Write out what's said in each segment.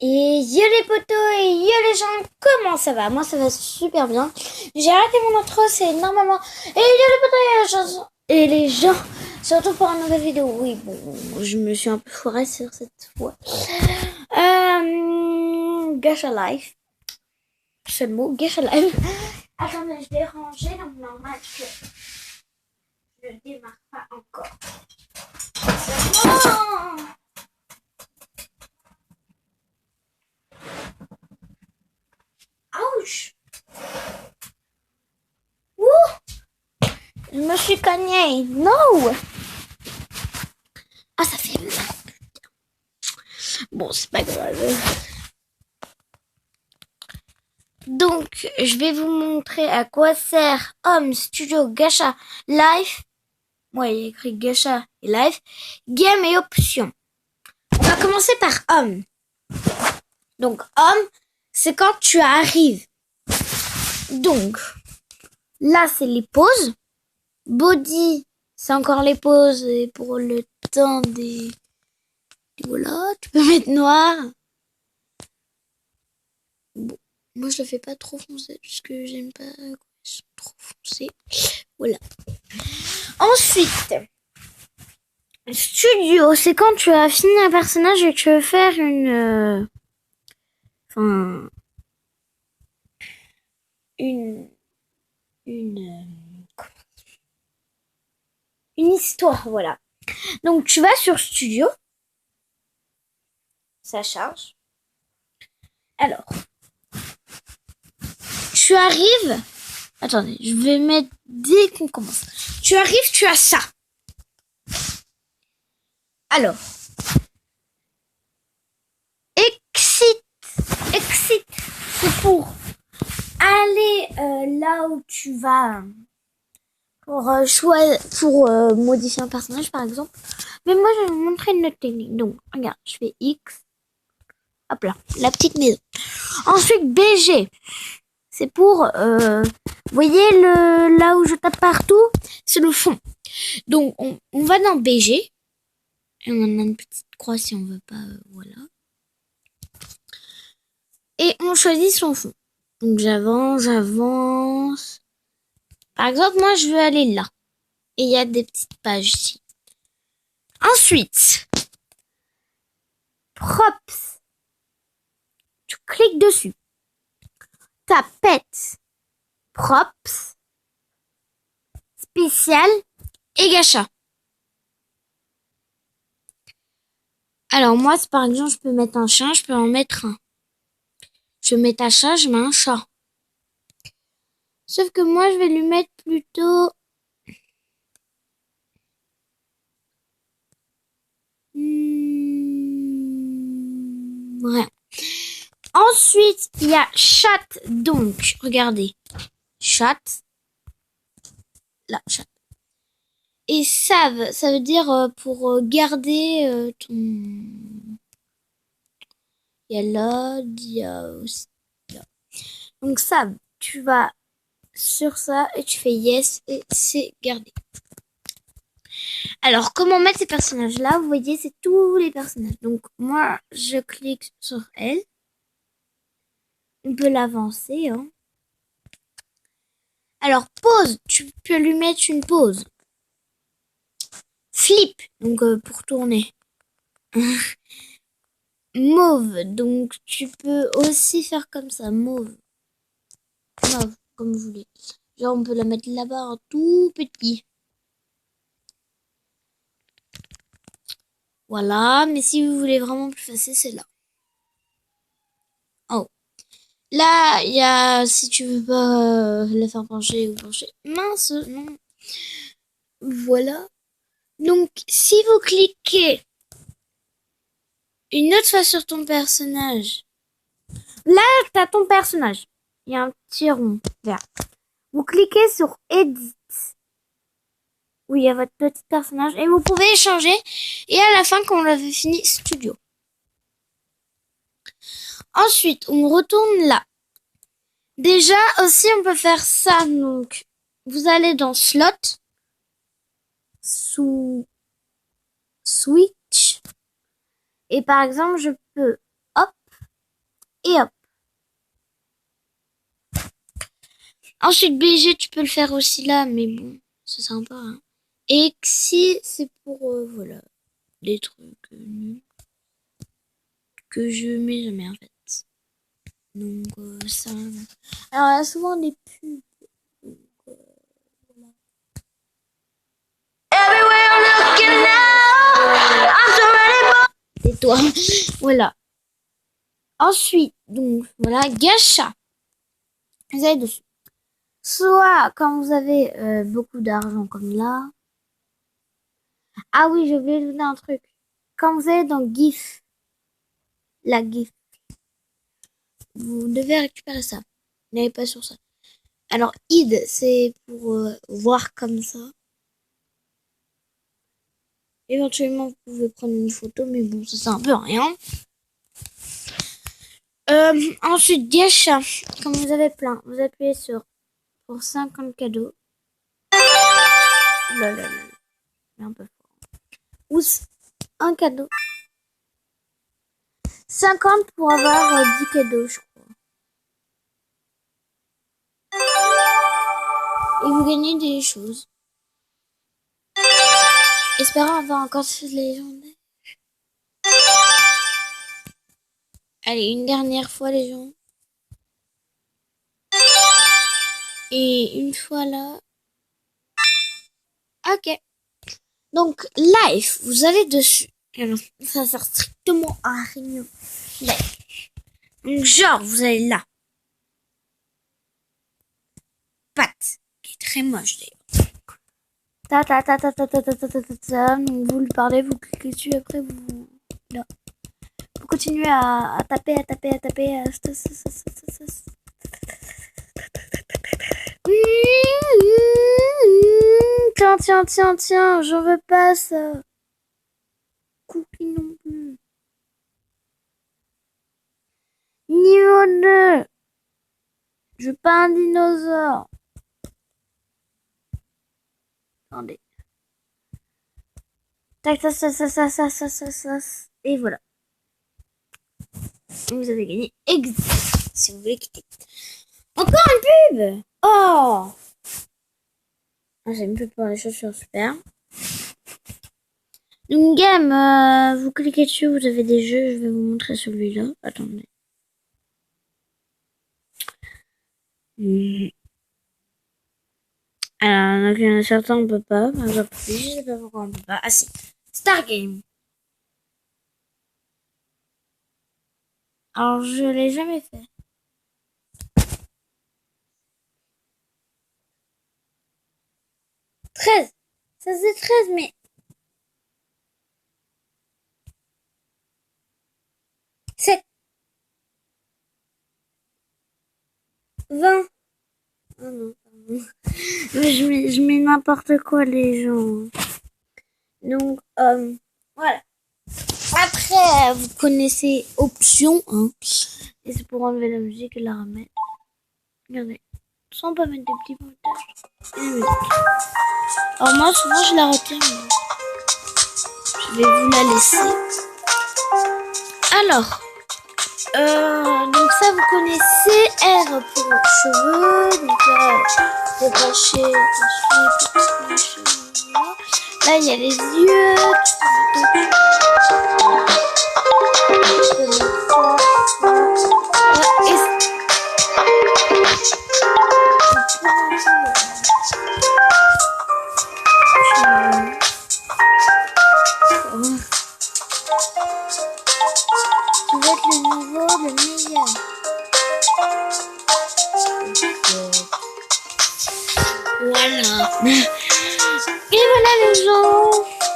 Et yo les potos et yo les gens, comment ça va? Moi ça va super bien. J'ai arrêté mon intro, c'est normalement. Et yo les potos et les gens, surtout pour une nouvelle vidéo. Oui, bon, je me suis un peu foirée sur cette fois. Gacha Life. C'est le mot, Gacha Life. Attendez, je vais ranger, donc normal que je ne démarre pas encore. Oh, ouch! Je me suis cognée. No! Ah, ça fait mal. Bon, c'est pas grave. Donc, je vais vous montrer à quoi sert Home Studio Gacha Life. Ouais, il y a écrit Gacha et Life. Game et options. On va commencer par Home. Donc, Home, c'est quand tu arrives. Donc, là, c'est les pauses. Body, c'est encore les pauses. Et pour le temps des... Voilà, tu peux mettre noir. Bon, moi, je le fais pas trop foncé parce que j'aime pas quand ils sont trop foncés. Voilà. Ensuite, studio, c'est quand tu as fini un personnage et que tu veux faire une histoire, voilà. Donc tu vas sur studio, ça charge. Alors, tu arrives. Attendez, je vais mettre dès qu'on commence. Tu arrives, tu as ça. Alors, exit, c'est pour aller là où tu vas pour modifier un personnage par exemple. Mais moi je vais vous montrer une autre technique. Donc regarde, je fais X, hop là, la petite maison. Ensuite BG, c'est pour vous voyez là où je tape partout, c'est le fond. Donc on va dans BG et on a une petite croix si on veut pas, voilà. Et on choisit son fond. Donc j'avance. Par exemple, moi je veux aller là. Et il y a des petites pages ici. Ensuite, props. Tu cliques dessus. Tapette, props, spécial et gacha. Alors moi, par exemple, je peux mettre un chien, je peux en mettre un. Je vais mettre un chat, je mets un chat. Sauf que moi, je vais lui mettre plutôt... rien. Ensuite, il y a chat. Donc, regardez. Chat. Là, chat. Et save, ça veut dire pour garder ton... Il y a là, il y a aussi là. Donc save, tu vas sur ça et tu fais yes et c'est gardé. Alors, comment mettre ces personnages-là? Vous voyez, c'est tous les personnages. Donc, moi, je clique sur elle. On peut l'avancer. Hein. Alors, pause. Tu peux lui mettre une pause. Flip. Donc, pour tourner. Mauve. Donc, tu peux aussi faire comme ça. Mauve. Mauve, comme vous voulez. Genre, on peut la mettre là-bas en tout petit. Voilà. Mais si vous voulez vraiment plus facile, c'est là. Oh. Là, il y a, si tu veux pas la faire pencher ou pencher. Mince, non. Voilà. Donc, si vous cliquez une autre fois sur ton personnage, là, t'as ton personnage. Il y a un petit rond vert. Vous cliquez sur Edit, où il y a votre petit personnage, et vous pouvez échanger. Et à la fin, quand on l'avait fini, Studio. Ensuite, on retourne là. Déjà, aussi, on peut faire ça. Donc, vous allez dans Slot, sous Switch. Et par exemple, je peux, hop, Et hop. Ensuite, BG, tu peux le faire aussi là, mais bon, c'est sympa. Hein. Et XI, c'est pour, voilà, des trucs nuls que je mets jamais en fait. Donc, ça. Alors, il y a souvent des pubs. Donc, voilà. Tais-toi. Voilà. Ensuite, donc, voilà, gacha. Vous avez dessus. Soit quand vous avez beaucoup d'argent comme là. Ah oui, j'ai oublié de vous dire un truc. Quand vous allez dans GIF, la GIF, vous devez récupérer ça. N'allez pas sur ça. Alors, id, c'est pour voir comme ça. Éventuellement, vous pouvez prendre une photo, mais bon, ça c'est un peu rien. Ensuite, gacha. Comme vous avez plein, vous appuyez sur pour 50 cadeaux. Là, là, là. Un peu fort. Ou un cadeau. 50 pour avoir 10 cadeaux, je crois. Et vous gagnez des choses. Espérons avoir encore ce légendaire. Allez, une dernière fois, les gens. Et une fois là. Ok. Donc, live, vous allez dessus. Alors, ça sert strictement à rien. Live. Donc, genre, vous allez là. Pat, qui est très moche d'ailleurs. Ta ta ta ta ta ta ta ta ta ta ta. Donc, vous lui parlez, vous cliquez dessus, après vous. Là. Vous continuez à taper, à taper, à taper. Tiens, j'en veux pas ça. Cookie non plus. Niveau 2. Je veux pas un dinosaure. Attendez. Tac, ça. Et voilà. Vous avez gagné exit. Si vous voulez quitter. Encore une pub. Oh. J'ai une pub pour les chaussures, super. Une game, vous cliquez dessus, vous avez des jeux, je vais vous montrer celui-là. Attendez. Alors, il y en a certains, on peut pas. Par exemple, je sais pas pourquoi on peut pas. Ah si. Star Game. Alors, je l'ai jamais fait. « 13. Ça c'est 13, mais... 7. 20. Oh non, pardon. Je mets n'importe quoi, les gens. Donc, voilà. Après, vous connaissez option, hein. Et c'est pour enlever la musique et la remettre. Regardez. On peut mettre des petits montages. Et la musique. Alors moi, souvent, je la retiens. Mais... je vais vous la laisser. Alors, donc ça, vous connaissez. R pour cheveux. Donc là, détacher, là, il y a les yeux. Tu vas être le nouveau, le meilleur. Voilà. Et voilà les gens.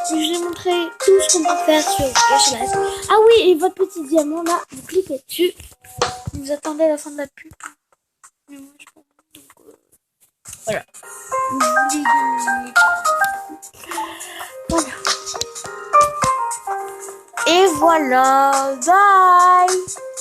Je vais montrer tout ce qu'on peut faire sur Gacha Life. Ah oui, et votre petit diamant là, vous cliquez dessus. Vous attendez la fin de la pub. Mais moi, je pense. Donc, voilà. Voilà. Et voilà. Bye.